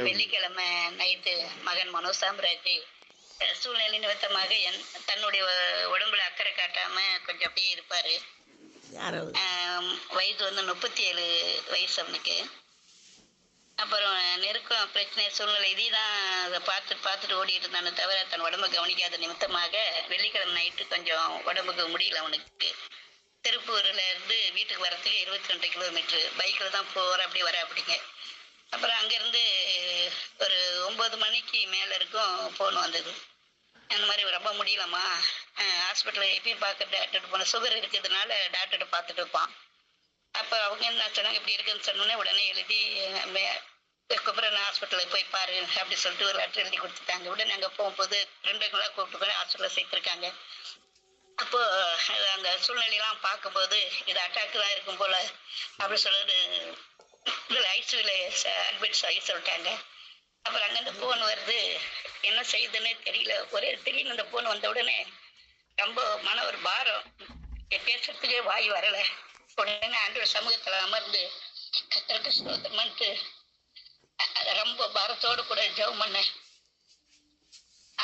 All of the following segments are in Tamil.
வெள்ளிக்கிழமை நைட்டு மகன் மனோஜ் சாம்ராஜ் சூழ்நிலை நிமித்தமாக தன்னுடைய உடம்புல அக்கறை காட்டாம கொஞ்சம் அப்படியே இருப்பாரு. வயது வந்து 37 வயசு அவனுக்கு. அப்புறம் நெருக்கம் பிரச்சனை சூழ்நிலை இதான் அதை பார்த்துட்டு ஓடிட்டு இருந்தானே தவிர தன் உடம்பை கவனிக்காத நிமித்தமாக வெள்ளிக்கிழமை நைட்டு கொஞ்சம் உடம்புக்கு முடியல அவனுக்கு. திருப்பூர்ல இருந்து வீட்டுக்கு வரத்துக்கு 22 கிலோமீட்டர் பைக்கில் தான் போகிற அப்படி வர அப்படிங்க. அப்புறம் அங்கேருந்து ஒரு 9 மணிக்கு மேலே இருக்கும் ஃபோன் வந்தது. அந்த மாதிரி ரொம்ப முடியலம்மா, ஹாஸ்பிட்டலில் எப்பயும் பார்க்க டாக்டர்கிட்ட போன சுகர் இருக்கிறதுனால டாக்டர்கிட்ட பார்த்துட்டு இருப்பான். அப்போ அவங்க என்ன சொன்னாங்க, இப்படி இருக்குன்னு சொன்னோன்னே உடனே எழுதி அதுக்கப்புறம் நான் ஹாஸ்பிட்டலுக்கு போய் பாரு அப்படி சொல்லிட்டு ஒரு லெட்டர் எழுதி கொடுத்துட்டாங்க. உடனே அங்கே போகும்போது 2 நாளாக கூப்பிட்டு போய் ஹாஸ்பிட்டலில் சேர்த்துருக்காங்க. அப்போ அந்த சூழ்நிலையெல்லாம் பார்க்கும்போது இது அட்டாக்கு தான் இருக்கும் போல அப்படி சொல்லிட்டு இதில் ஐசியூவில் அட்மிட் ஆகி சொல்லிட்டாங்க. அப்புறம் அங்கேருந்து ஃபோன் வருது, என்ன செய்யுதுன்னே தெரியல. ஒரே திடீர்னு அந்த ஃபோன் வந்த உடனே ரொம்ப மன ஒரு பாரம், பேசுறதுக்கே வாய் வரலை. உடனே ஆண்டவர் சமூகத்தில் அமர்ந்து கர்த்தருக்கு ஸ்தோத்திரம்ன்ட்டு ரொம்ப பாரத்தோடு கூட ஜெபம் பண்ணேன்.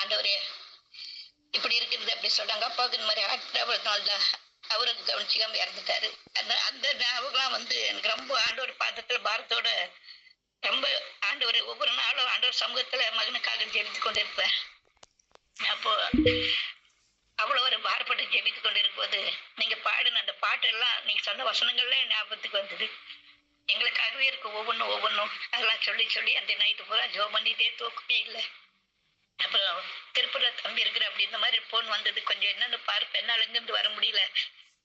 ஆண்டவரே இப்படி இருக்குது அப்படி சொல்றாங்க. அப்பாவுக்கு இந்த மாதிரி ஆட்கள் தான் அவருக்கு கவனிச்சிக்காம இறந்துட்டாரு. அந்த ஞாபகம் வந்து எனக்கு ரொம்ப ஆண்டவர் பாத்திரத்துல பாரத்தோட ரொம்ப ஆண்டவர் ஒவ்வொரு நாளும் ஆண்டவர் சமூகத்துல மகனுக்காக ஜெபித்து கொண்டிருப்பேன். அப்போ அவ்வளவு ஒரு பாரப்பட்டு ஜெபித்து கொண்டிருக்கும் போது நீங்க பாடின அந்த பாட்டு எல்லாம் நீங்க சொன்ன வசனங்கள்ல ஞாபகத்துக்கு வந்தது. எங்களுக்காகவே இருக்கு ஒவ்வொன்றும் அதெல்லாம் சொல்லி அந்த நைட்டு பூரா ஜெபம் பண்ணிட்டே தூக்கமே இல்லை. அப்புறம் திருப்பூர்ல தம்பி இருக்கிற அப்படி இந்த மாதிரி போன் வந்தது, கொஞ்சம் என்னன்னு பார்ப்பேன், என்னால இருந்து வர முடியல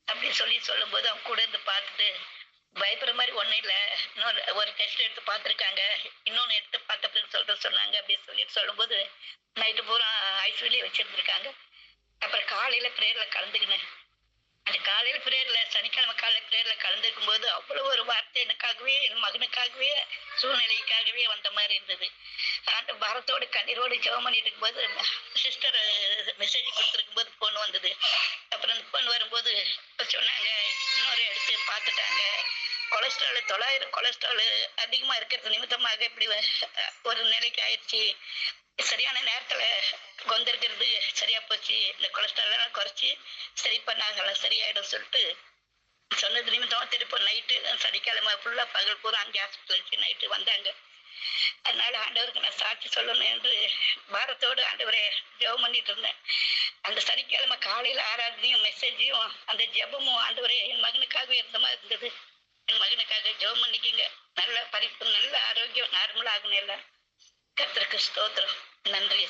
அப்படின்னு சொல்லும் போது அவங்க கூட இருந்து பார்த்துட்டு பயப்படுற மாதிரி ஒன்றும் இல்லை, இன்னொரு ஒரு டெஸ்ட் எடுத்து பார்த்துருக்காங்க, இன்னொன்று எடுத்து பார்த்த பிறகு சொன்னாங்க அப்படின்னு சொல்லும்போது நைட்டு பூரா ஐசியூலயே வச்சிருந்துருக்காங்க. அப்புறம் காலையில பிரேயர்ல கலந்துக்கினேன். அந்த காலையில பிரேயர்ல சனிக்கிழமை காலையில பிரேயர்ல கலந்துக்கும் போது அவ்வளவு ஒரு வார்த்தை எனக்காகவே என் மகனுக்காகவே சூழ்நிலைக்காகவே வந்த மாதிரி இருந்தது. அந்த பாரத்தோடு கண்ணீரோடு ஜெபம் பண்ணிட்டு இருக்கும்போது சிஸ்டர் மெசேஜ் கொடுத்துருக்கும் போது போன் வந்தது. அப்புறம் அந்த போன் வரும்போது சொன்னாங்க இன்னொரு எடுத்து பார்த்துட்டாங்க, கொலஸ்ட்ரால் 900 கொலஸ்ட்ரால் அதிகமா இருக்கிறது நிமித்தமாக இப்படி ஒரு நிலைக்கு ஆயிடுச்சு, சரியான நேரத்துல கொந்திருக்கிறது சரியா போச்சு, இந்த கொலஸ்ட்ரால் எல்லாம் குறைச்சி சரி பண்ணாங்க சரியாயிடும் சொல்லிட்டு சொன்னது நிமித்தமா திருப்ப நைட்டு சனிக்கிழமை ஃபுல்லா பகல் பூரா அங்கே ஹாஸ்பிட்டலுக்கு நைட்டு வந்தாங்க. அதனால ஆண்டவருக்கு நான் சாட்சி சொல்லணும் என்று பாரத்தோடு ஆண்டவரை ஜெபம் பண்ணிட்டு இருந்தேன். அந்த சனிக்கிழமை காலையில ஆராதனையும் மெசேஜையும் அந்த ஜெபமும் ஆண்டவரே என் மகனுக்காகவே இருந்த மாதிரி இருந்தது. என் மகனுக்காக ஜெபம் பண்ணிக்கிங்க, நல்ல பரிப்பு நல்ல ஆரோக்கியம் நார்மலா ஆகணும். எல்லாம் கர்த்தருக்கு ஸ்தோத்திரம், நன்றி.